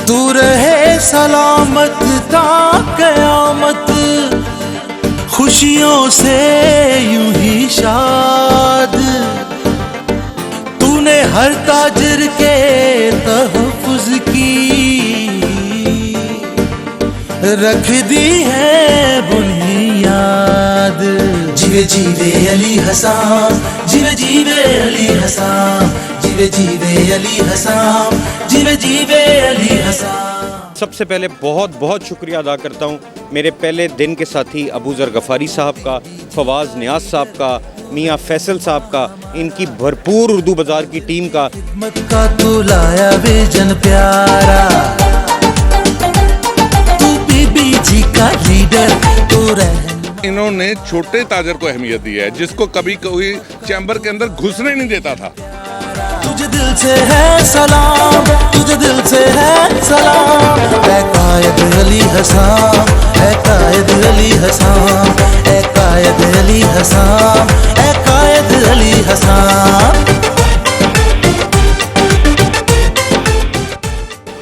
तू रहे सलामत ता कयामत, खुशियों से यूं ही शाद। तूने हर ताजिर के तहफ़्फ़ुज़ की रख दी है बुनियाद। जीवे जीवे अली हसन, जीवे जीवे अली हसन, जीवे जीवे अली हसन, जीवे जीवे अली हसन। सबसे पहले बहुत बहुत शुक्रिया अदा करता हूँ मेरे पहले दिन के साथी अबू ज़र गफ़ारी साहब का, फवाज़ नियाज़ साहब का, मियाँ फैसल साहब का, इनकी भरपूर उर्दू बाज़ार की टीम का। खिदमत का तू लाया विजन प्यारा, तू बीबी जी का लीडर तू रह। इन्होंने छोटे ताजर को अहमियत दी है, जिसको कभी कोई चैम्बर के अंदर घुसने नहीं देता था। तुझे दिल से है सलाम, तुझे दिल से है सलाम, ऐ कायद अली हसन, ऐ कायद अली हसन, ऐ कायद अली हसन, ऐ कायद अली हसन।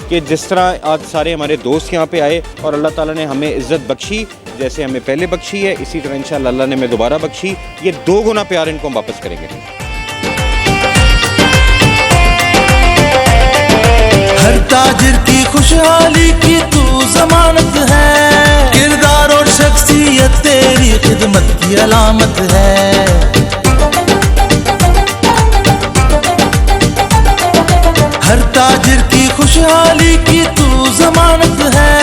कि जिस तरह आज सारे हमारे दोस्त यहाँ पे आए और अल्लाह ताला ने हमें इज़्ज़त बख्शी, जैसे हमें पहले बख्शी है, इसी तरह इंशाअल्लाह अल्लाह ने हमें दोबारा बख्शी। ये 2 गुना प्यार इनको हम वापस करेंगे। हर ताजिर की खुशहाली की तू जमानत है, किरदार और शख्सियत तेरी खिदमत की अलामत है। हर ताजिर की खुशहाली की तू जमानत है,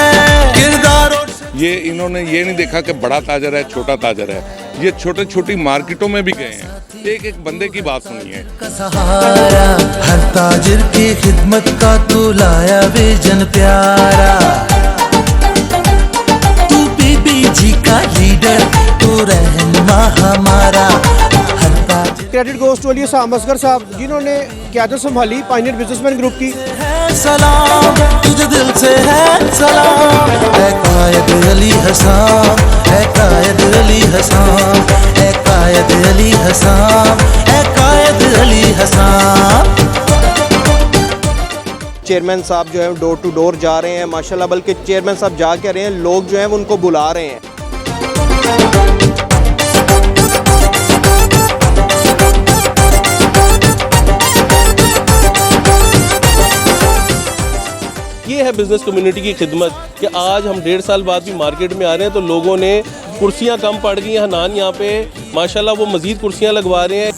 किरदार और ये इन्होंने ये नहीं देखा कि बड़ा ताजर है छोटा ताजर है, ये छोटे छोटी मार्केटों में भी गए हैं, एक एक बंदे की बात सुनी है। का सहारा, हर ताजिर की खिदमत का तू लाया विजन प्यारा, तू बीबी जी का लीडर तू रहनुमा हमारा। Credit goes to Ali Hasan Asghar साहब, जिन्होंने क़यादत संभाली पायनियर बिजनेसमैन ग्रुप की। सलाम तुझे दिल से है सलाम, ऐ कायद अली हसन, ऐ कायद अली हसन, ऐ कायद अली हसन, ऐ कायद अली हसन। चेयरमैन साहब जो है डोर टू डोर जा रहे हैं माशाल्लाह, बल्कि चेयरमैन साहब जा के रहे हैं, लोग जो हैं वो उनको बुला रहे हैं। ये है बिजनेस कम्युनिटी की खिदमत कि आज हम 1.5 साल बाद भी मार्केट में आ रहे हैं तो लोगों ने कुर्सियां कम पड़ गई हैं। हनान यहाँ पे माशाल्लाह वो मजीद कुर्सियां लगवा रहे हैं।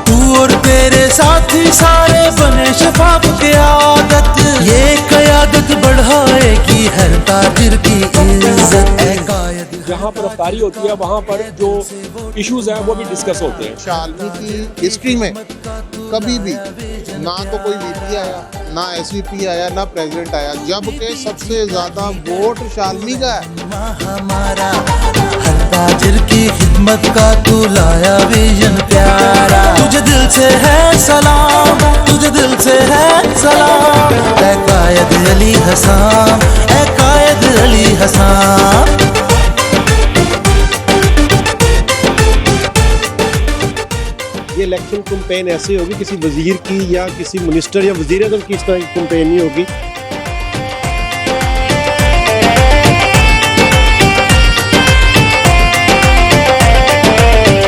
तू और तेरे साथी सारे बने शफाफ की आदत, ये क़यादत बढ़ाएगी हर ताजिर की इज्जत। जहाँ पर अफ्तारी होती है वहाँ पर जो इश्यूज हैं वो भी डिस्कस होते हैं। शालमी की हिस्ट्री में कभी भी ना तो कोई वीपी आया, ना एसवीपी आया, ना प्रेसिडेंट आया, जबकि सबसे ज्यादा वोट शालमी का है। हमारा हर ताजिर की खिदमत का तू लाया विजन प्यारा, तुझे दिल से है सलाम, तुझे दिल से है सलाम, ऐ कायद अली हसन, ऐ कायद अली हसन। ये इलेक्शन कैंपेन ऐसे होगी किसी वजीर की या किसी मिनिस्टर या वजीर आज़म की इस तरह की कैंपेन नहीं होगी।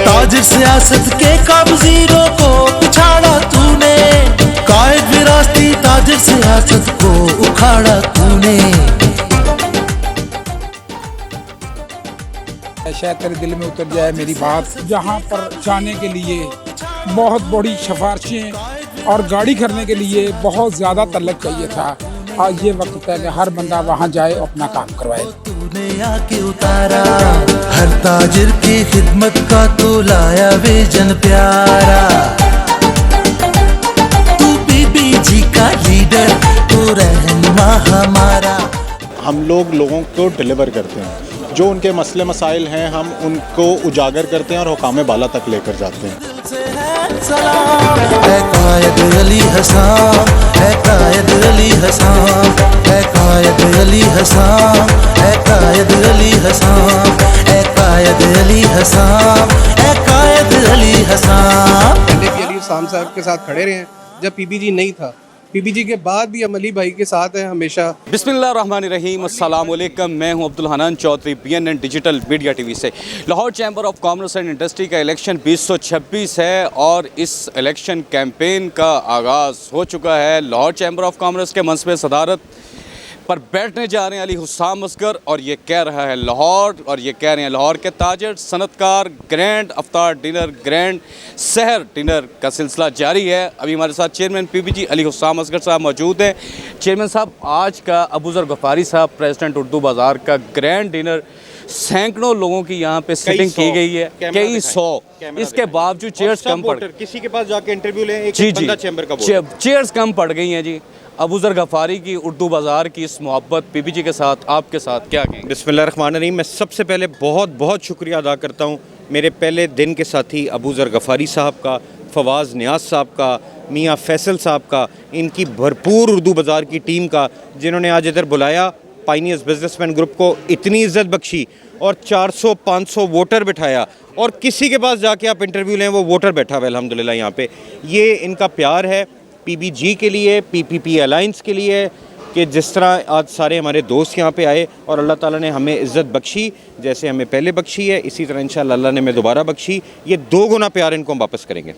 ताजिर सियासत के काबज़ीरों को पिछाड़ा तूने, कायद विरासती ताजिर सियासत को उखाड़ा तूने। शायद तेरे दिल में उतर जाए मेरी बात। जहाँ पर जाने के लिए बहुत बड़ी सिफारिशें और गाड़ी करने के लिए बहुत ज़्यादा तलब चाहिए था, आज ये वक्त है कि हर बंदा वहाँ जाए और अपना काम करवाए। तूने आके उतारा हर ताजिर की खिदमत का तू लाया विजन प्यारा, तू बीबी जी का लीडर तू रहनुमा हमारा। हम लोगों को डिलीवर करते हैं, जो उनके मसले मसाइल हैं हम उनको उजागर करते हैं और हुकाम बाला तक लेकर जाते हैं। ऐ कायद अली हसन, ऐ कायद अली हसन, ऐ कायद अली हसन, ऐ कायद अली हसन, ऐ कायद अली हसन, ऐ कायद अली हसन। हसाम साहब के साथ खड़े रहे हैं जब पीपीजी नहीं था। पीपीजी के बाद भी हम अली भाई के साथ हैं हमेशा। बिस्मिल्लाहिर्रहमानिर्रहीम, अस्सलाम वालेकुम। मैं हूं Abdul Hanan Chaudhry, BNN digital media TV से। Lahore chamber of commerce and industry का इलेक्शन 2026 है और इस इलेक्शन कैंपेन का आगाज़ हो चुका है। लाहौर चैम्बर ऑफ कॉमर्स के मंसब सदारत पर बैठने जा रहे हैं अली हुस्साम असगर और ये कह रहा है लाहौर, और ये कह रहे हैं लाहौर के ताजर सनतकार। ग्रैंड अफ्तार डिनर, ग्रैंड सहर डिनर का सिलसिला जारी है। अभी हमारे साथ चेयरमैन PBG अली हुस्साम असगर साहब मौजूद हैं। चेयरमैन साहब, आज का अबूज़र गफ़ारी साहब प्रेसिडेंट उर्दू बाज़ार का ग्रैंड डिनर, सैकड़ों लोगों की यहाँ पे सिटिंग की गई है, कई सौ, इसके बावजूद चेयर्स कम पड़, किसी के पास जाके इंटरव्यू लें, एक जी बंदा चैम्बर का बोल। चेयर्स कम पड़ गई हैं जी। अबूज़र गफ़ारी की उर्दू बाज़ार की इस मोहब्बत PBG के साथ, आपके साथ क्या कहेंगे? बिस्मिल्लाहिर्रहमानिर्रहीम। मैं सबसे पहले बहुत बहुत शुक्रिया अदा करता हूँ मेरे पहले दिन के साथी अबूज़र गफ़ारी साहब का, फवाज़ नियाज़ साहब का, मियाँ फैसल साहब का, इनकी भरपूर उर्दू बाज़ार की टीम का, जिन्होंने आज इधर बुलाया, पाइनियर्स बिजनेसमैन ग्रुप को इतनी इज़्ज़त बख्शी और 400-500 वोटर बिठाया, और किसी के पास जाके आप इंटरव्यू लें वो वोटर बैठा हुआ है अल्हम्दुलिल्लाह यहाँ पे। ये इनका प्यार है PBG के लिए, PPP अलाइंस के लिए, कि जिस तरह आज सारे हमारे दोस्त यहाँ पे आए और अल्लाह ताला ने हमें इज़्ज़त बख्शी, जैसे हमें पहले बख्शी है इसी तरह इंशाअल्लाह अल्लाह ने हमें दोबारा बख्शी। ये 2 गुना प्यार इनको हम वापस करेंगे।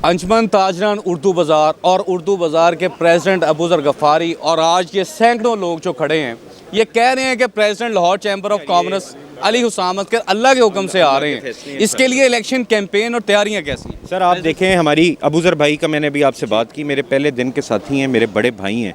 अंजमन ताजरान उर्दू बाज़ार और उर्दू बाज़ार के प्रेसिडेंट अबूज़र गफ़ारी, और आज ये सैकड़ों लोग जो खड़े हैं ये कह रहे हैं कि president Lahore chamber of commerce Ali Hussam Asghar Allah के हुक्म से आ रहे हैं। इसके लिए इलेक्शन कैंपेन और तैयारियां कैसी हैं? सर आप देखें, हमारी अबूज़र भाई का मैंने अभी आपसे बात की, मेरे पहले दिन के साथी हैं, मेरे बड़े भाई हैं,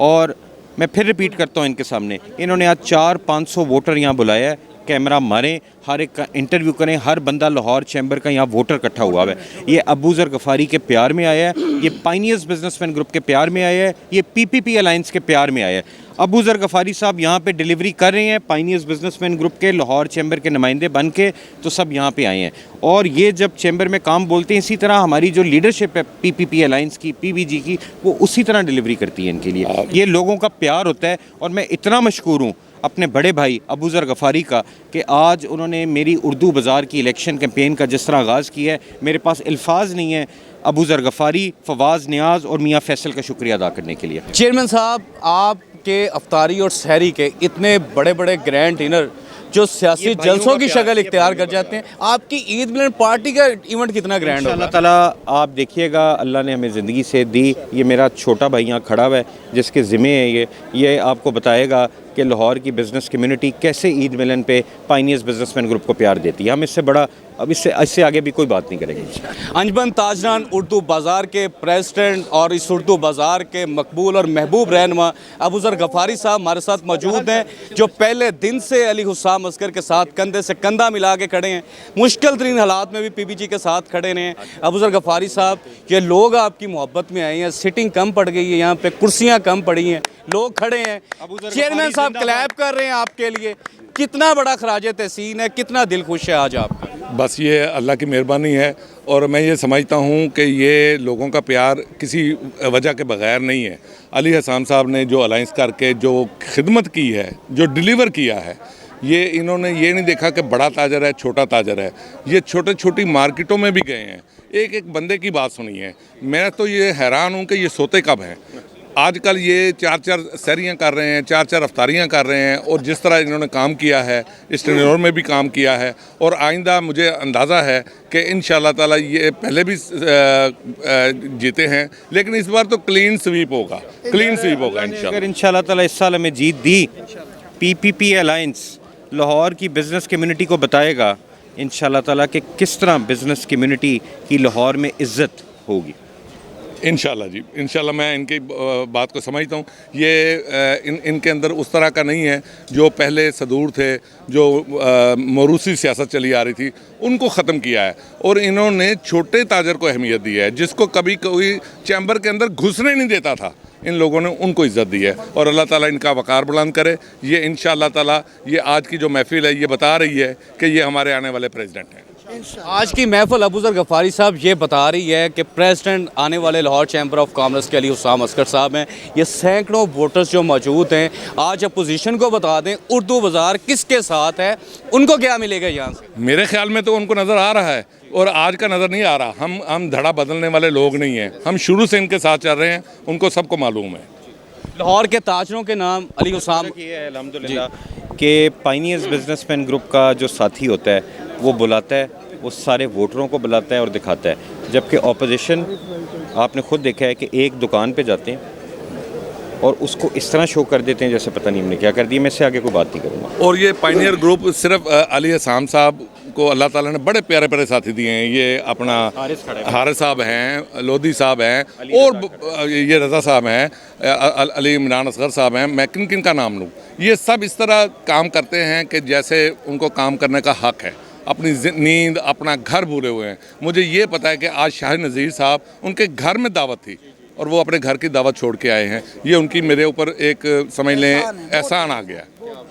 और मैं फिर रिपीट करता हूँ इनके सामने, इन्होंने आज 400-500 वोटर यहाँ बुलाया है। कैमरा मारें, हर एक का इंटरव्यू करें, हर बंदा लाहौर चैम्बर का यहाँ वोटर इकट्ठा हुआ है। ये अबूज़र गफ़ारी के प्यार में आया है, ये पाइनियर्स बिजनेसमैन ग्रुप के प्यार में आया है, ये PPP अलाइंस के प्यार में आया है। अबूज़र गफ़ारी साहब यहाँ पे डिलीवरी कर रहे हैं पाइनियर्स बिजनेसमैन ग्रुप के, लाहौर चैम्बर के नुमाइंदे बन के, तो सब यहाँ पे आए हैं। और ये जब चैम्बर में काम बोलते हैं, इसी तरह हमारी जो लीडरशिप है PPP अलाइंस की, PBG की, वो उसी तरह डिलीवरी करती है इनके लिए। ये लोगों का प्यार होता है, और मैं इतना मशकूर हूँ अपने बड़े भाई अबूज़र गफ़ारी का कि आज उन्होंने मेरी उर्दू बाज़ार की इलेक्शन कैंपेन का जिस तरह आगाज़ किया है, मेरे पास अल्फाज नहीं है अबूज़र गफ़ारी, फवाज़ नियाज़ और मियाँ फैसल का शुक्रिया अदा करने के लिए। चेयरमैन साहब, आपके अफ्तारी और सहरी के इतने बड़े बड़े ग्रैंड डिनर जो सियासी जलसों की शक्ल इख्तियार कर जाते हैं, आपकी ईद मिलन पार्टी का इवेंट कितना ग्रैंड होगा? अल्लाह ताला आप देखिएगा, अल्लाह ने हमें ज़िंदगी से दी। ये मेरा छोटा भाई यहाँ खड़ा हुआ है जिसके ज़िम्मे है ये आपको बताएगा कि लाहौर की बिज़नेस कम्युनिटी कैसे ईद मिलन पे पाइनियर्स बिजनेसमैन ग्रुप को प्यार देती है। हम इससे बड़ा अब इससे आगे भी कोई बात नहीं करेंगे। अंजमन ताजरान उर्दू बाज़ार के प्रेसिडेंट और इस उर्दू बाज़ार के मकबूल और महबूब रहनुमा अबूज़र गफ़ारी साहब हमारे साथ मौजूद हैं, जो पहले दिन से अली हुस्साम असगर के साथ कंधे से कंधा मिला के खड़े हैं, मुश्किल तरीन हालात में भी PBG के साथ खड़े रहे हैं। अबूज़र गफ़ारी साहब, ये लोग आपकी मोहब्बत में आए हैं, सिटिंग कम पड़ गई है, यहाँ पे कुर्सियाँ कम पड़ी हैं, लोग खड़े हैं, चेयरमैन साहब क्लैप कर रहे हैं आपके लिए, कितना बड़ा खराज तहसीन है, कितना दिल खुश है आज आपका? बस ये अल्लाह की मेहरबानी है, और मैं ये समझता हूँ कि ये लोगों का प्यार किसी वजह के बगैर नहीं है। अली हुस्साम साहब ने जो अलाइंस करके जो खिदमत की है, जो डिलीवर किया है, ये इन्होंने ये नहीं देखा कि बड़ा ताजर है छोटा ताजर है, ये छोटे छोटी मार्केटों में भी गए हैं, एक एक बंदे की बात सुनी है। मैं तो ये हैरान हूँ कि ये सोते कब हैं। आजकल ये 4-4 सहरियाँ कर रहे हैं, 4-4 अफ्तारियाँ कर रहे हैं, और जिस तरह इन्होंने काम किया है, इस टेन्योर में भी काम किया है, और आइंदा मुझे अंदाज़ा है कि इंशाअल्लाह ताला ये पहले भी जीते हैं, लेकिन इस बार तो क्लीन स्वीप होगा इंशाअल्लाह। अगर इंशाअल्लाह ताला इस साल हमें जीत दी, PPP अलाइंस लाहौर की बिज़नेस कम्युनिटी को बताएगा इंशाअल्लाह ताला कि किस तरह बिज़नेस कम्युनिटी की लाहौर में इज़्ज़त होगी। इंशाल्लाह जी, इंशाल्लाह। मैं इनकी बात को समझता हूँ। ये इनके अंदर उस तरह का नहीं है जो पहले सदूर थे, जो मौरूसी सियासत चली आ रही थी, उनको ख़त्म किया है, और इन्होंने छोटे ताजर को अहमियत दी है, जिसको कभी कोई चैम्बर के अंदर घुसने नहीं देता था, इन लोगों ने उनको इज़्ज़त दी है, और अल्लाह ताला इनका वक़ार बुलंद करे। ये इंशाअल्लाह ताला ये आज की जो महफिल है ये बता रही है कि ये हमारे आने वाले प्रेसिडेंट हैं। आज की महफिल अबूज़र गफ़ारी साहब ये बता रही है कि प्रेसिडेंट आने वाले लाहौर चैम्बर ऑफ कॉमर्स के अली हुस्साम असगर साहब हैं। ये सैकड़ों वोटर्स जो मौजूद हैं, आज अपोजिशन को बता दें उर्दू बाज़ार किसके साथ है, उनको क्या मिलेगा यहाँ से? मेरे ख्याल में तो उनको नज़र आ रहा है और आज का नज़र नहीं आ रहा। हम धड़ा बदलने वाले लोग नहीं हैं, हम शुरू से इनके साथ चल रहे हैं, उनको सबको मालूम है। लाहौर के ताजरों के नाम अली हुसाम ये है अल्हम्दुलिल्लाह कि पाइनियर्स बिजनेसमैन ग्रुप का जो साथी होता है वो बुलाता है, वो सारे वोटरों को बुलाता है और दिखाता है, जबकि ऑपोजिशन आपने खुद देखा है कि एक दुकान पे जाते हैं और उसको इस तरह शो कर देते हैं जैसे पता नहीं हमने क्या कर दिया। मैं इससे आगे कोई बात नहीं करूँगा। और ये पाइनियर ग्रुप सिर्फ अली हसाम साहब को अल्लाह ताला ने बड़े प्यारे प्यारे साथी दिए हैं। ये अपना हारिस साहब हैं, लोधी साहब हैं, और ये रज़ा साहब हैं, अली इमरान असगर साहब हैं, मैं किन किन का नाम लूँ। ये सब इस तरह काम करते हैं कि जैसे उनको काम करने का हक़ है, अपनी नींद अपना घर भूले हुए हैं। मुझे ये पता है कि आज शाह नज़ीर साहब उनके घर में दावत थी और वो अपने घर की दावत छोड़ के आए हैं। ये उनकी मेरे ऊपर एक समझ लें एहसान आ गया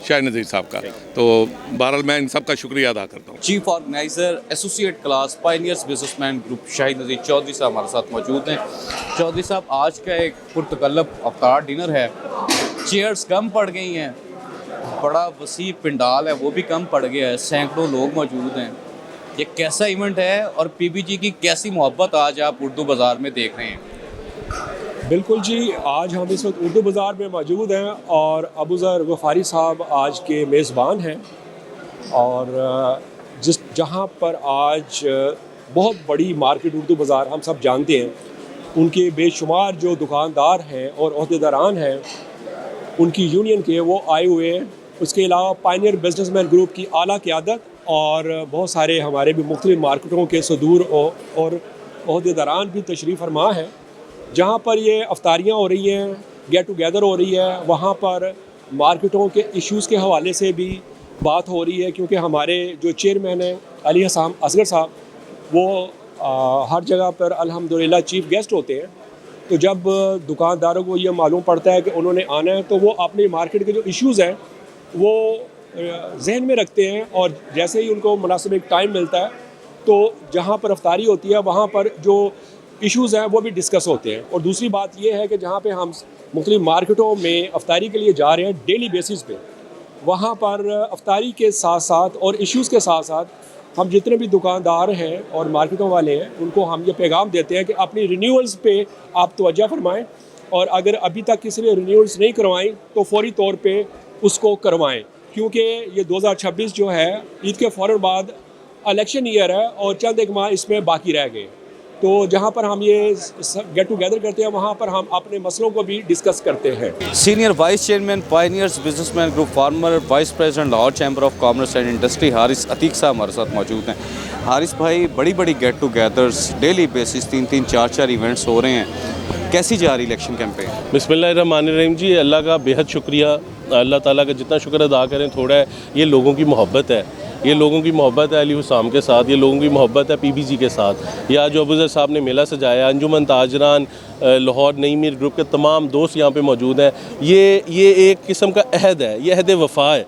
शाह नज़ीर साहब का। तो बहरहाल मैं इन सब का शुक्रिया अदा करता हूँ। Chief organiser associate class pioneers businessman group Shahid Nazir Chaudhry sahab हमारे साथ मौजूद हैं। चौधरी साहब, आज का एक पुरतकल्लफ अफ्तार डिनर है, चेयर्स कम पड़ गई हैं, बड़ा वसी पंडाल है वो भी कम पड़ गया है, सैकड़ों लोग मौजूद हैं। ये कैसा इवेंट है और पीबीजी की कैसी मोहब्बत आज आप उर्दू बाज़ार में देख रहे हैं? बिल्कुल जी, आज हम इस वक्त उर्दू बाज़ार में मौजूद हैं और अबूज़र गफ़ारी साहब आज के मेज़बान हैं। और जहाँ पर आज बहुत बड़ी मार्केट उर्दू बाज़ार हम सब जानते हैं, उनके बेशुमार जो दुकानदार हैं और अहदेदारान हैं, उनकी यूनियन के वो आए हुए हैं। उसके अलावा पाइनियर बिजनेसमैन ग्रुप की आला क़यादत और बहुत सारे हमारे भी मुख्तलिफ मार्केटों के सदूर और अहदेदारान भी तशरीफ़ फरमा है। जहाँ पर ये अफ्तारियाँ हो रही हैं, गेट टुगेदर हो रही है, वहाँ पर मार्केटों के इश्यूज़ के हवाले से भी बात हो रही है, क्योंकि हमारे जो चेयरमैन हैं अली हसाम असगर साहब, वो हर जगह पर अल्हम्दुलिल्लाह चीफ गेस्ट होते हैं। तो जब दुकानदारों को ये मालूम पड़ता है कि उन्होंने आना है, तो वो अपनी मार्केट के जो इश्यूज़ हैं वो जहन में रखते हैं और जैसे ही उनको मुनासिब एक टाइम मिलता है तो जहाँ पर अफ्तारी होती है वहाँ पर जो इश्यूज़ हैं वो भी डिस्कस होते हैं। और दूसरी बात ये है कि जहाँ पे हम मुख्तलिफ मार्केटों में अफ्तारी के लिए जा रहे हैं डेली बेसिस पे, वहाँ पर अफ्तारी के साथ साथ और इश्यूज़ के साथ साथ हम जितने भी दुकानदार हैं और मार्केटों वाले हैं उनको हम ये पैगाम देते हैं कि अपनी रिन्यूअल्स पे आप तवज्जो फरमाएँ, और अगर अभी तक किसी ने रिन्यूअल्स नहीं करवाई तो फौरी तौर पर उसको करवाएँ, क्योंकि ये 2026 जो है ईद के फ़ौरन बाद इलेक्शन ईयर है और चंद एक माह इसमें बाकी रह गए। तो जहाँ पर हम ये गेट टुगेदर करते हैं वहाँ पर हम अपने मसलों को भी डिस्कस करते हैं। Senior vice chairman Pioneers businessman group farmer vice president Lahore chamber of commerce and industry Haris Atiq साहब हमारे साथ मौजूद हैं। हारिस भाई, बड़ी बड़ी get togethers daily basis 3-3, 4-4 events हो रहे हैं, कैसी जा रही इलेक्शन कैंपेन? बिस्मिल्लाहिर्रहमानिर्रहीम जी, अल्लाह का बेहद शुक्रिया। अल्लाह ताला का जितना शुक्र अदा करें थोड़ा है। ये लोगों की मोहब्बत है, ये लोगों की मोहब्बत है अली हुसाम के साथ, ये लोगों की मोहब्बत है पीबीजी के साथ। या जो अबूज़र साहब ने मेला सजाया, अंजुमन ताजरान लाहौर नई मीर ग्रुप के तमाम दोस्त यहाँ पे मौजूद हैं। ये एक किस्म का अहद है, ये अहद वफ़ा है।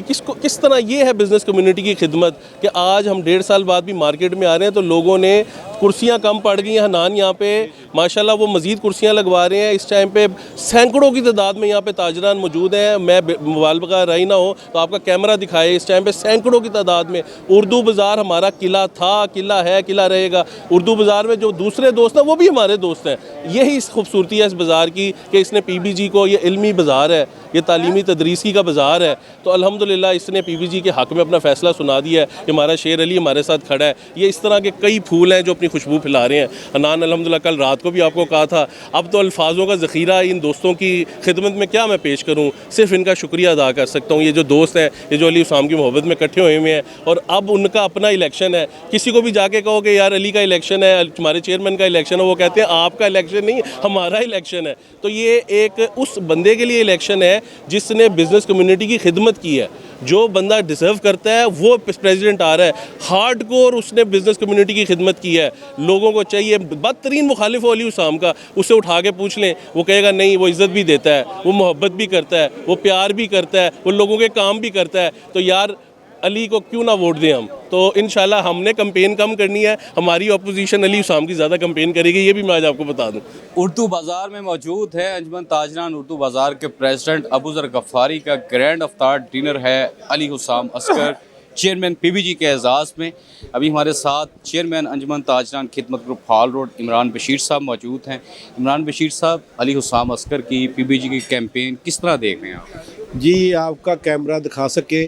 किस तरह ये है बिज़नेस कम्युनिटी की खिदमत कि आज हम 1.5 साल बाद भी मार्केट में आ रहे हैं तो लोगों ने कुर्सियाँ कम पड़ गई हैं। हनान यहाँ पे माशाल्लाह वो मज़ीद कुर्सियाँ लगवा रहे हैं। इस टाइम पे सैकड़ों की तादाद में यहाँ पे ताजरान मौजूद हैं। मैं मोबाइल बगैर रही ना हो तो आपका कैमरा दिखाए, इस टाइम पे सैकड़ों की तादाद में। उर्दू बाज़ार हमारा किला था, किला है, किला रहेगा। उर्दू बाज़ार में जो दूसरे दोस्त हैं वो भी हमारे दोस्त हैं। यही इस खूबसूरती है इस बाज़ार की कि इसने PBG को, ये इल्मी बाज़ार है, ये तालीमी तदरीसी का बाज़ार है, तो अल्हम्दुलिल्लाह इसने PBG के हक़ में अपना फ़ैसला सुना दिया है कि हमारा शेर अली हमारे साथ खड़ा है। ये इस तरह के कई फूल हैं जो अपनी खुशबू फैला रहे हैं। हनान अल्हम्दुलिल्लाह कल रात को भी आपको कहा था, अब तो अल्फाजों का ज़ख़ीरा इन दोस्तों की खिदमत में क्या मैं पेश करूँ, सिर्फ इनका शुक्रिया अदा कर सकता हूँ। ये जो दोस्त हैं, ये जो अली हुसाम की मोहब्बत में इकट्ठे हुए हैं और अब उनका अपना इलेक्शन है। किसी को भी जाके कहो कि यार अली का इलेक्शन है, हमारे चेयरमैन का इलेक्शन है, वो कहते हैं आपका इलेक्शन नहीं हमारा इलेक्शन है। तो ये एक उस बंदे के लिए इलेक्शन है जिसने बिज़नेस कम्युनिटी की खिदमत की है। जो बंदा डिज़र्व करता है वो प्रेसिडेंट आ रहा है। हार्ड कोर उसने बिज़नेस कम्युनिटी की खिदमत की है। लोगों को चाहिए, बदतरीन मुखालिफ अली हुसाम का, उससे उठा के पूछ लें, वो कहेगा नहीं, वो इज़्ज़त भी देता है, वो मोहब्बत भी करता है, वो प्यार भी करता है, वो लोगों के काम भी करता है। तो यार अली को क्यों ना वोट दें हम। तो इंशाल्लाह हमने कंपेन कम करनी है, हमारी अपोजिशन अली हुसाम की ज़्यादा कंपेन करेगी, ये भी मैं आज आपको बता दूं। उर्दू बाज़ार में मौजूद है अंजुमन ताजरान उर्दू बाज़ार के प्रेसिडेंट अबूज़र गफ़ारी का ग्रैंड अफ्तार डिनर है। अली हुसाम असगर चेयरमैन पीबीजी के एजाज़ में। अभी हमारे साथ चेयरमैन अंजुमन ताजरान खिदमत group hall road Imran Bashir साहब मौजूद हैं। इमरान बशीर साहब, अली हुसाम अस्कर की पीबीजी की कैंपेन किस तरह देख रहे हैं आप? जी, आपका कैमरा दिखा सके,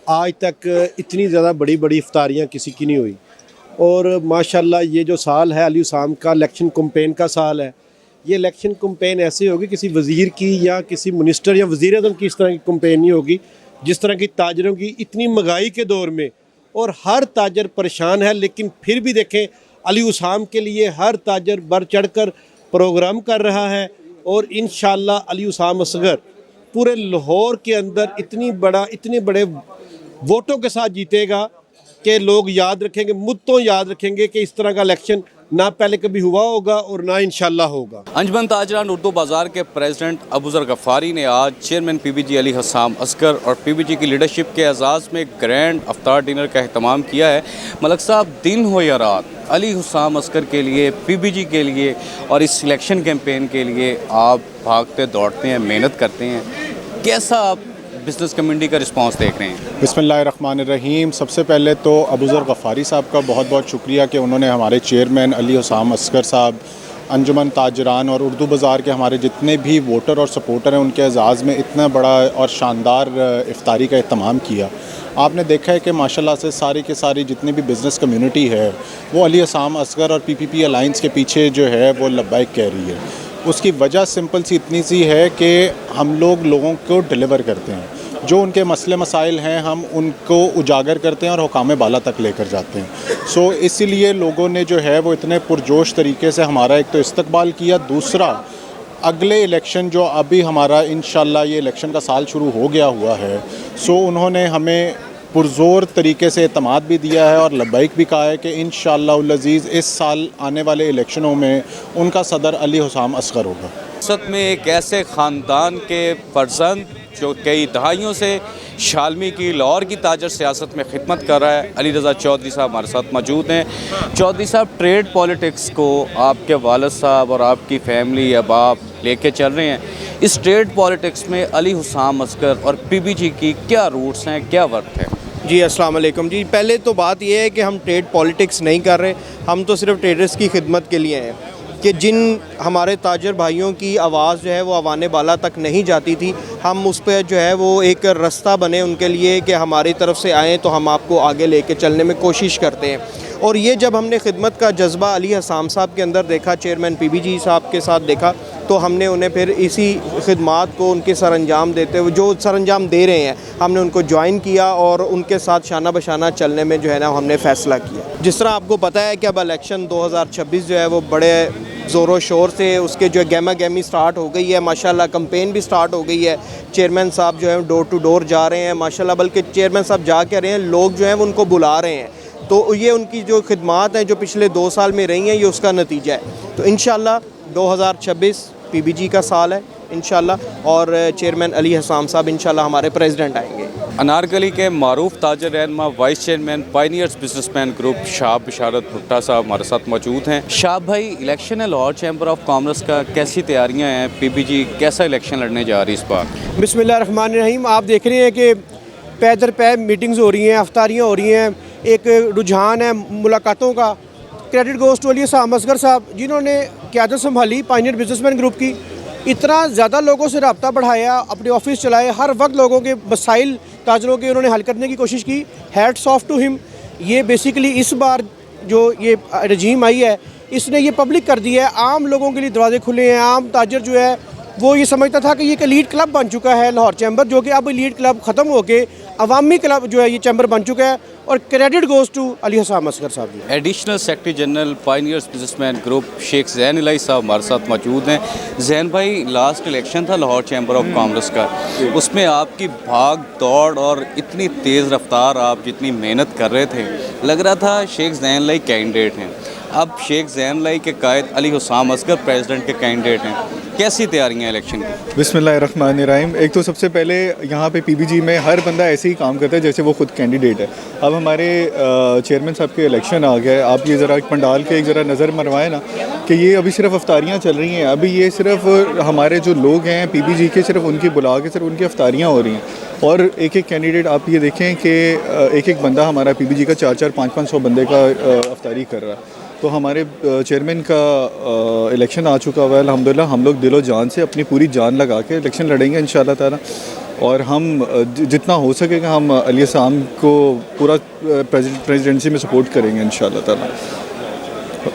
आज तक इतनी ज़्यादा बड़ी बड़ी इफ्तारियाँ किसी की नहीं हुई और माशाल्लाह ये जो साल है अली हुसाम का इलेक्शन कैंपेन का साल है। ये इलेक्शन कैंपेन ऐसे होगी किसी वज़ीर की या किसी मिनिस्टर या वज़ीर आज़म की इस तरह की कैंपेन नहीं होगी जिस तरह की ताजरों की इतनी महंगाई के दौर में, और हर ताजर परेशान है, लेकिन फिर भी देखें अली हुसाम के लिए हर ताजर बढ़ चढ़ कर प्रोग्राम कर रहा है और इंशाअल्लाह अली हुसाम असगर पूरे लाहौर के अंदर इतने बड़े वोटों के साथ जीतेगा कि लोग याद रखेंगे, मुद्दों याद रखेंगे कि इस तरह का इलेक्शन ना पहले कभी हुआ होगा और ना इंशाल्लाह होगा। अंजुमन ताजरान उर्दू बाज़ार के प्रेसिडेंट अबूज़र गफ़ारी ने आज chairman PBG Ali Husam Oscar और पीबीजी की लीडरशिप के एजाज़ में ग्रैंड अफ्तार डिनर का अहतमाम किया है। मलक साहब, दिन हो या रात, अली हुसाम अस्कर के लिए, पीबीजी के लिए और इस सिलेक्शन कैंपेन के लिए आप भागते दौड़ते हैं, मेहनत करते हैं। कैसा आप बिज़नेस कम्युनिटी का रिस्पांस देख रहे हैं? बिस्मिल्लाहिर्रहमानिर्रहीम। सबसे पहले तो अबूज़र गफ़ारी साहब का बहुत बहुत शुक्रिया कि उन्होंने हमारे चेयरमैन अली हुसाम अस्कर साहब, अंजुमन ताजरान और उर्दू बाज़ार के हमारे जितने भी वोटर और सपोर्टर हैं उनके एजाज़ में इतना बड़ा और शानदार इफ्तारी का अहतमाम किया। आपने देखा है कि माशाल्लाह से सारी के सारी जितनी भी बिज़नेस कम्युनिटी है वो अली हुसाम अस्कर और पीपीपी अलाइंस के पीछे जो है वो लब्बैक कह रही है। उसकी वजह सिंपल सी इतनी सी है कि हम लोगों को डिलीवर करते हैं, जो उनके मसले मसाइल हैं हम उनको उजागर करते हैं और हुकाम बाला तक लेकर जाते हैं। सो इसीलिए लोगों ने जो है वो इतने पुरजोश तरीके से हमारा एक तो इस्तकबाल किया। दूसरा, अगले इलेक्शन जो अभी हमारा इंशाल्लाह ये इलेक्शन का साल शुरू हो गया हुआ है, सो उन्होंने हमें पुरज़ोर तरीके से एतमाद भी दिया है और लब्बैक भी कहा है कि इंशाअल्लाहुल अज़ीज़ इस साल आने वाले इलेक्शनों में उनका सदर अली हुसाम अस्कर होगा। सत में एक ऐसे ख़ानदान के फर्जंद जो कई दहाइयों से शालमी की लाहौर की ताजर सियासत में खिदमत कर रहा है, अली रज़ा चौधरी साहब हमारे साथ मौजूद हैं। चौधरी साहब, ट्रेड पॉलिटिक्स को आपके वालिद साहब और आपकी फैमिली अब आप लेके चल रहे हैं। इस ट्रेड पॉलिटिक्स में अली हुसाम अस्कर और पीबीजी की क्या रूट्स हैं, क्या वर्क है? जी, अस्सलाम वालेकुम। जी, पहले तो बात यह है कि हम ट्रेड पॉलिटिक्स नहीं कर रहे, हम तो सिर्फ ट्रेडर्स की खिदमत के लिए हैं कि जिन हमारे ताजर भाइयों की आवाज़ जो है वो अवाने बाला तक नहीं जाती थी, हम उस पर जो है वो एक रास्ता बने उनके लिए कि हमारी तरफ से आएँ तो हम आपको आगे लेके चलने में कोशिश करते हैं। और ये जब हमने खिदमत का जज्बा अली हुसाम साहब के अंदर देखा, चेयरमैन पीबीजी साहब के साथ देखा, तो हमने उन्हें फिर इसी खिदमात को उनके सरअंजाम देते हुए जो सरअंजाम दे रहे हैं हमने उनको ज्वाइन किया और उनके साथ शाना बशाना चलने में जो है ना हमने फ़ैसला किया। जिस तरह आपको पता है कि अब इलेक्शन 2026 जो है वो बड़े ज़ोरों शोर से उसके जो है गहमा गहमी स्टार्ट हो गई है। माशाल्लाह कैंपेन भी स्टार्ट हो गई है। चेयरमैन साहब जो है डोर टू डोर जा रहे हैं माशाल्लाह, बल्कि चेयरमैन साहब जा के रहे हैं, लोग जो हैं वो उनको बुला रहे हैं। तो ये उनकी जो खिदमात हैं जो पिछले 2 साल में रही हैं, ये उसका नतीजा है। तो इंशाल्लाह 2026 पीबीजी का साल है इंशाल्लाह, और चेयरमैन अली हुसाम साहब इंशाल्लाह हमारे प्रेसिडेंट आएंगे। अनारकली के मारूफ ताजर रहनमा vice chairman pioneers businessman group Shah Bisharat Bhutta sahab हमारे साथ मौजूद हैं। शाह भाई, इलेक्शन है लाहौर चैम्बर ऑफ कॉमर्स का, कैसी तैयारियां हैं? पीबीजी कैसा इलेक्शन लड़ने जा रही है इस बार? बिस्मिल्लाहिर्रहमानिर्रहीम। आप देख रहे हैं कि पै दर पै मीटिंग्स हो रही हैं, अफ्तारियाँ हो रही हैं, एक रुझान है मुलाकातों का। Credit goes to Ali Husam Askar साहब जिन्होंने क़यादत संभाली पायनियर बिजनेसमैन ग्रुप की, इतना ज़्यादा लोगों से रब्ता बढ़ाया, अपने ऑफिस चलाए, हर वक्त लोगों के मसाइल ताजरों के उन्होंने हल करने की कोशिश की। Hats off to him. ये बेसिकली इस बार जो ये रजीम आई है इसने ये पब्लिक कर दिया है, आम लोगों के लिए दरवाजे खुले हैं। आम ताजर जो है वो ये समझता था कि ये एक एलीट क्लब बन चुका है लाहौर चैम्बर, जो कि अब एलीट क्लब ख़त्म होके अवामी क्लब जो है ये चैम्बर बन चुका है। और credit goes to Ali Husam Askar sahab ji. Additional secretary general pioneers businessman group Sheikh Zain Elahi sahab हमारे साथ मौजूद हैं। जैन भाई, लास्ट इलेक्शन था लाहौर चैम्बर ऑफ कॉमर्स का, उसमें आपकी भाग दौड़ और इतनी तेज़ रफ्तार, आप जितनी मेहनत कर रहे थे, लग रहा था शेख जैन इलाही कैंडिडेट हैं। अब शेख जैन इलाही के कायद अली हुसाम अस्कर प्रेसिडेंट के कैंडिडेट हैं। कैसी तैयारियां इलेक्शन की? बिस्मिल्लाहिर्रहमानिर्रहीम। एक तो सबसे पहले यहाँ पे पीबीजी में हर बंदा ऐसे ही काम करता है जैसे वो खुद कैंडिडेट है। अब हमारे चेयरमैन साहब के इलेक्शन आ गए, आप ये ज़रा पंडाल के एक ज़रा नज़र मरवाएं ना कि ये अभी सिर्फ अफ्तारियाँ चल रही हैं। अभी ये सिर्फ हमारे जो लोग हैं पीबीजी के, सिर्फ उनकी बुला के सिर्फ उनकी अफ्तारियाँ हो रही हैं और एक एक कैंडिडेट आप ये देखें कि एक एक बंदा हमारा पीबीजी का 4-4, 500 बंदे का अफ्तारी कर रहा है। तो हमारे चेयरमैन का इलेक्शन आ चुका हुआ है अल्हम्दुलिल्लाह। हम लोग दिलो जान से अपनी पूरी जान लगा के इलेक्शन लड़ेंगे इंशाअल्लाह ताला, और हम जितना हो सकेगा हम अली हसाम को पूरा प्रेसिडेंसी में सपोर्ट करेंगे इंशाअल्लाह ताला।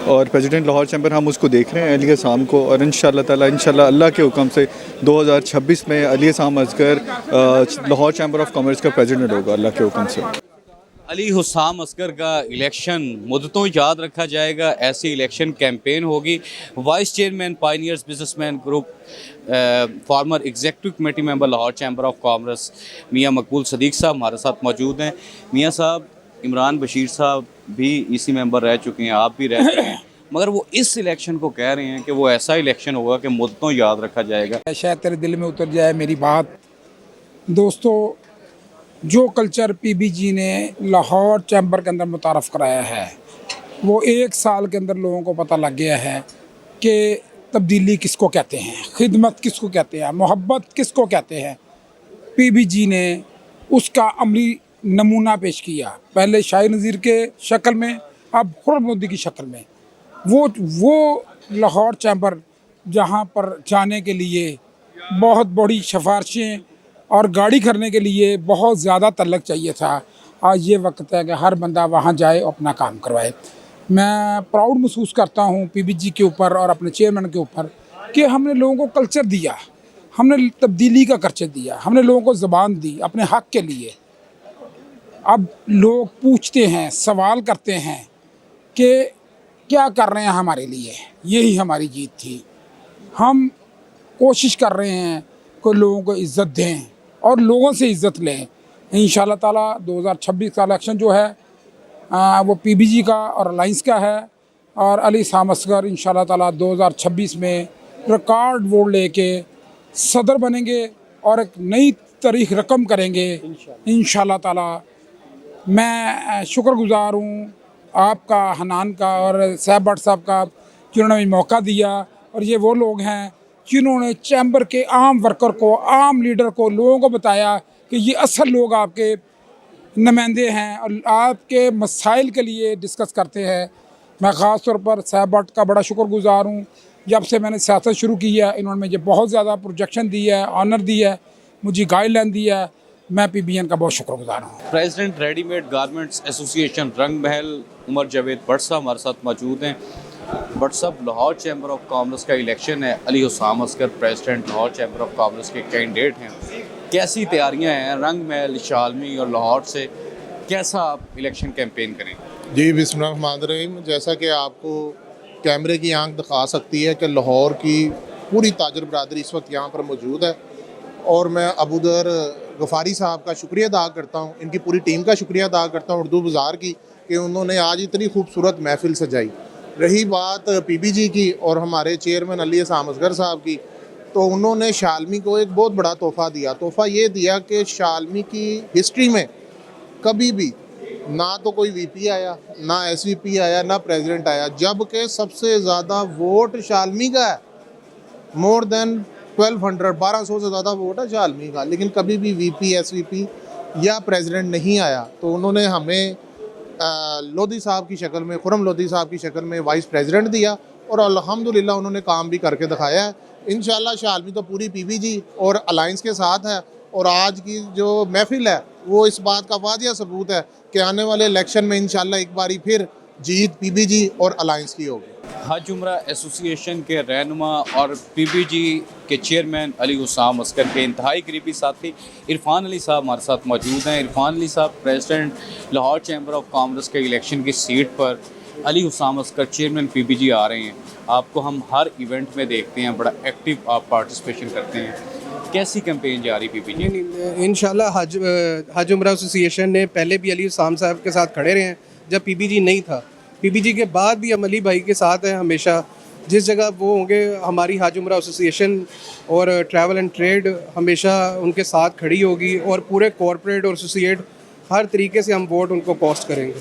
और प्रेसिडेंट लाहौर चैम्बर हम उसको देख रहे हैं अली हसाम को, और इंशाअल्लाह ताला अल्लाह के हुक्म से 2026 में Ali Hasam Asghar Lahore chamber of commerce का प्रेसिडेंट होगा अल्लाह के हुक्म से। अली हुसाम असगर का इलेक्शन मुद्दतों याद रखा जाएगा, ऐसी इलेक्शन कैंपेन होगी। Vice chairman pioneers businessman group, former executive committee member Lahore chamber of commerce Mian Maqbool Sadiq साहब हमारे साथ मौजूद हैं। मियां साहब, इमरान बशीर साहब भी ईसी मेंबर रह चुके हैं, आप भी रह चुके हैं, मगर वो इस इलेक्शन को कह रहे हैं कि वो ऐसा इलेक्शन होगा कि मुद्दतों याद रखा जाएगा। शायद तेरे दिल में उतर जाए मेरी बात। दोस्तों, जो कल्चर पीबीजी ने लाहौर चैम्बर के अंदर मुतारफ़ कराया है, वो 1 साल के अंदर लोगों को पता लग गया है कि तब्दीली किसको कहते हैं, खिदमत किसको कहते हैं, मोहब्बत किसको कहते हैं। पीबीजी ने उसका अमली नमूना पेश किया, पहले शाहिद नज़ीर के शक्ल में, अब खुर्रम मोदी की शक्ल में। वो लाहौर चैम्बर जहाँ पर जाने के लिए बहुत बड़ी सिफारिशें और गाड़ी करने के लिए बहुत ज़्यादा तल्लक चाहिए था, आज ये वक्त है कि हर बंदा वहाँ जाए और अपना काम करवाए। मैं प्राउड महसूस करता हूँ पीबीजी के ऊपर और अपने चेयरमैन के ऊपर कि हमने लोगों को कल्चर दिया, हमने तब्दीली का कल्चर दिया, हमने लोगों को ज़बान दी अपने हक़ के लिए। अब लोग पूछते हैं, सवाल करते हैं कि क्या कर रहे हैं हमारे लिए, यही हमारी जीत थी। हम कोशिश कर रहे हैं कि लोगों को इज़्ज़त दें और लोगों से इज़्ज़त लें। इंशाअल्लाह ताला 2026 का इलेक्शन जो है वो पीबीजी का और अलाइंस का है, और अली हसाम असगर इंशाअल्लाह ताला 2026 में रिकॉर्ड वोट लेके सदर बनेंगे और एक नई तारीख रकम करेंगे इंशाअल्लाह ताला। मैं शुक्रगुज़ार हूँ आपका, हनान का और साहब भट्ट साहब का, जिन्होंने मौका दिया। और ये वो लोग हैं जिन्होंने चैम्बर के आम वर्कर को, आम लीडर को, लोगों को बताया कि ये असल लोग आपके नुमाइंदे हैं और आपके मसाइल के लिए डिस्कस करते हैं। मैं ख़ास तौर पर साहब भट्ट का बड़ा शुक्रगुज़ार हूँ। जब से मैंने सियासत शुरू की है, इन्होंने मुझे बहुत ज़्यादा प्रोजेक्शन दी है, ऑनर दी है, मुझे गाइडलाइन दी है। मैं पीबीएन का बहुत शुक्रगुज़ार हूँ। प्रेसिडेंट रेडीमेड गारमेंट्स एसोसिएशन रंग महल उमर जावेद भट्ट साहब हमारे साथ मौजूद हैं। भट्ट साहब, लाहौर चैम्बर ऑफ कॉमर्स का इलेक्शन है, Ali Husam Asghar president Lahore chamber of commerce के कैंडिडेट हैं, कैसी तैयारियां हैं रंग महल, शालमी और लाहौर से, कैसा आप इलेक्शन कैंपेन करेंगे? जी, बिस्मिल्लाहिर्रहमानिर्रहीम। जैसा कि आपको कैमरे की आंख दिखा सकती है कि लाहौर की पूरी ताजर बरादरी इस वक्त यहाँ पर मौजूद है, और मैं अबूदर गफ़ारी साहब का शुक्रिया अदा करता हूँ, इनकी पूरी टीम का शुक्रिया अदा करता हूँ उर्दू बाज़ार की, कि उन्होंने आज इतनी खूबसूरत महफिल सजाई। रही बात पीबीजी की और हमारे चेयरमैन अली हसाम असगर साहब की, तो उन्होंने शालमी को एक बहुत बड़ा तोहफ़ा दिया। तोहफ़ा ये दिया कि शालमी की हिस्ट्री में कभी भी ना तो कोई वीपी आया, ना एसवीपी आया, ना प्रेसिडेंट आया, जबकि सबसे ज़्यादा वोट शालमी का है, मोर देन 1200 से ज़्यादा वोट है शालमी का, लेकिन कभी भी वीपी, एसवीपी या प्रेसिडेंट नहीं आया। तो उन्होंने हमें लोधी साहब की शक्ल में, खुर्रम लोधी साहब की शक्ल में वाइस प्रेसिडेंट दिया, और अल्हम्दुलिल्लाह उन्होंने काम भी करके दिखाया है। इंशाल्लाह शालमी तो पूरी पीबीजी और अलायंस के साथ है, और आज की जो महफिल है वो इस बात का वादिया सबूत है कि आने वाले इलेक्शन में इंशाल्लाह एक बारी फिर जीत पीबीजी और अलायंस की होगी। हज उम्रा एसोसिएशन के रहनुमा और पीबीजी के चेयरमैन अली हुसाम असगर के इंतहाई करीबी साथी इरफान अली साहब हमारे साथ मौजूद हैं। इरफान अली साहब, president Lahore chamber of commerce के इलेक्शन की सीट पर अली हुसाम असगर चेयरमैन पीबीजी आ रहे हैं। आपको हम हर इवेंट में देखते हैं, बड़ा एक्टिव आप पार्टिसिपेशन करते हैं, कैसी कैंपेन जा रही पीबीजी? इंशाल्लाह हज उम्रा एसोसिएशन ने पहले भी अली हुसाम साहब के साथ खड़े रहे हैं जब पीबीजी नहीं था, पीबीजी के बाद भी हम अली भाई के साथ हैं हमेशा। जिस जगह वो होंगे, हमारी हज उम्रा एसोसिएशन और ट्रैवल एंड ट्रेड हमेशा उनके साथ खड़ी होगी, और पूरे कॉरपोरेट और एसोसिएट हर तरीके से हम वोट उनको पोस्ट करेंगे।